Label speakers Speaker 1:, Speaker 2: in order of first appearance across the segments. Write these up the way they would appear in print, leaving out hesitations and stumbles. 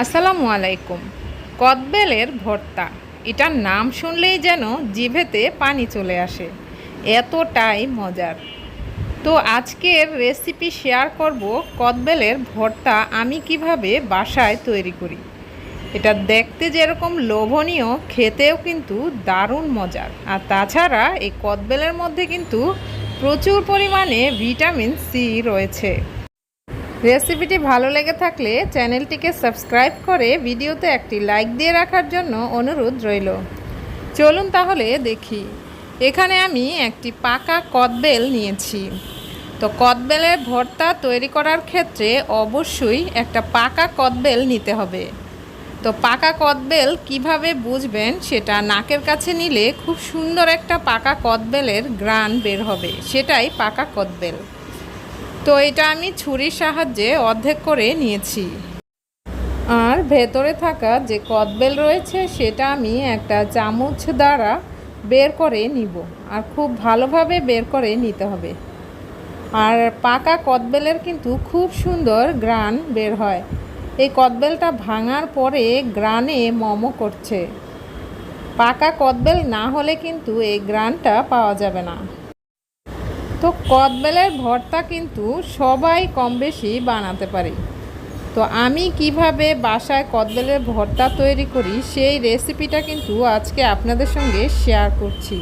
Speaker 1: আসসালামু আলাইকুম। কদবেলের ভর্তা, এটার নাম শুনলেই যেন জিভেতে পানি চলে আসে, এতটাই মজার। তো আজকের রেসিপি শেয়ার করব কদবেলের ভর্তা আমি কিভাবে বাসায় তৈরি করি। এটা দেখতে যেরকম লোভনীয়, খেতেও কিন্তু দারুণ মজার। আর তাছাড়া এই কদবেলের মধ্যে কিন্তু প্রচুর পরিমাণে ভিটামিন সি রয়েছে। রেসিপিটি ভালো লেগে থাকলে চ্যানেলটিকে সাবস্ক্রাইব করে ভিডিওতে একটি লাইক দিয়ে রাখার জন্য অনুরোধ রইল। চলুন তাহলে দেখি। এখানে আমি একটি পাকা কদবেল নিয়েছি। তো কদবেলের ভর্তা তৈরি করার ক্ষেত্রে অবশ্যই একটা পাকা কদবেল নিতে হবে। তো পাকা কদবেল কিভাবে বুঝবেন, সেটা নাকের কাছে নিলে খুব সুন্দর একটা পাকা কদবেলের ঘ্রাণ বের হবে, সেটাই পাকা কদবেল। তো এটা আমি ছুরির সাহায্যে অর্ধেক করে নিয়েছি। আর ভেতরে থাকা যে কদবেল রয়েছে সেটা আমি একটা চামচ দ্বারা বের করে নিব। আর খুব ভালোভাবে বের করে নিতে হবে। আর পাকা কদবেলের কিন্তু খুব সুন্দর ঘ্রাণ বের হয়। এই কদবেলটা ভাঙার পরে ঘ্রাণে মমো করছে। পাকা কদবেল না হলে কিন্তু এই ঘ্রাণটা পাওয়া যাবে না। তো কদবেলের ভর্তা কিন্তু সবাই কম বেশি বানাতে পারি। তো আমি কিভাবে বাসায় কদবেলের ভর্তা তৈরি করি সেই রেসিপিটা কিন্তু আজকে আপনাদের সঙ্গে শেয়ার করছি।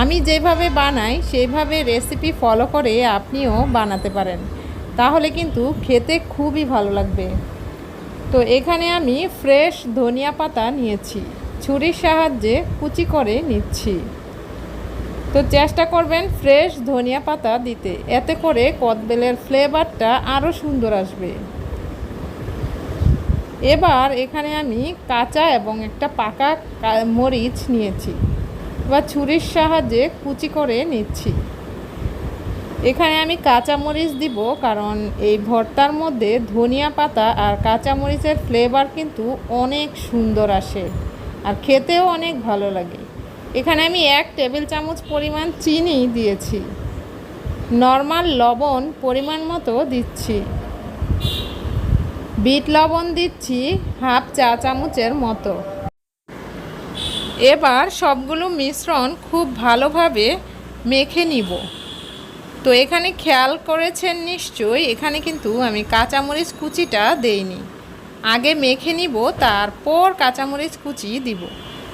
Speaker 1: আমি যেভাবে বানাই সেইভাবে রেসিপি ফলো করে আপনিও বানাতে পারেন, তাহলে কিন্তু খেতে খুবই ভালো লাগবে। তো এখানে আমি ফ্রেশ ধনিয়া পাতা নিয়েছি, ছুরির সাহায্যে কুচি করে নিচ্ছি। তো চেষ্টা করবেন ফ্রেশ ধনিয়া পাতা দিতে, এতে করে কদবেলের ফ্লেভারটা আরও সুন্দর আসবে। এবার এখানে আমি কাঁচা এবং একটা পাকা মরিচ নিয়েছি, এবার ছুরির সাহায্যে কুচি করে নিচ্ছি। এখানে আমি কাঁচা মরিচ দিব, কারণ এই ভর্তার মধ্যে ধনিয়া পাতা আর কাঁচা মরিচের ফ্লেভার কিন্তু অনেক সুন্দর আসে, আর খেতেও অনেক ভালো লাগে। এখানে আমি 1 টেবিল চামচ পরিমাণ চিনি দিয়েছি। নর্মাল লবণ পরিমাণ মতো দিচ্ছি। বিট লবণ দিচ্ছি হাফ চা চামচের মতো। এবার সবগুলো মিশ্রণ খুব ভালোভাবে মেখে নিব। তো এখানে খেয়াল করেছেন নিশ্চয়ই, এখানে কিন্তু আমি কাঁচামরিচ কুচিটা দেইনি। আগে মেখে নিব, তারপর কাঁচামরিচ কুচি দিব।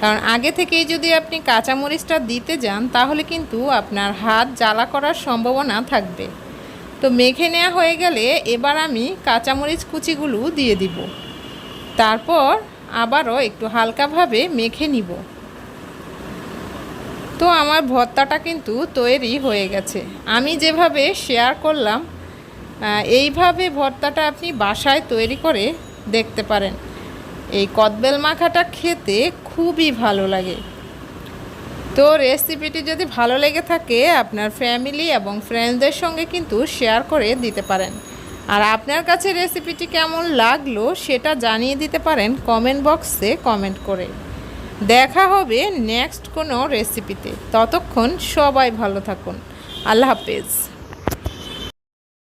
Speaker 1: কারণ আগে থেকেই যদি আপনি কাঁচামরিচটা দিতে যান তাহলে কিন্তু আপনার হাত জ্বালা করার সম্ভাবনা থাকবে। তো মেখে নেওয়া হয়ে গেলে এবার আমি কাঁচামরিচ কুচিগুলো দিয়ে দিব। তারপর আবারও একটু হালকাভাবে মেখে নিব। তো আমার ভর্তাটা কিন্তু তৈরি হয়ে গেছে। আমি যেভাবে শেয়ার করলাম এইভাবে ভর্তাটা আপনি বাসায় তৈরি করে দেখতে পারেন। এই কদবেল মাখাটা খেতে খুবই ভালো লাগে। তো রেসিপিটি যদি ভালো লেগে থাকে আপনার ফ্যামিলি এবং ফ্রেন্ডসদের সঙ্গে কিন্তু শেয়ার করে দিতে পারেন। আর আপনার কাছে রেসিপিটি কেমন লাগলো সেটা জানিয়ে দিতে পারেন কমেন্ট বক্সে কমেন্ট করে। দেখা হবে নেক্সট কোনো রেসিপিতে। ততক্ষণ সবাই ভালো থাকুন। আল্লাহ হাফেজ।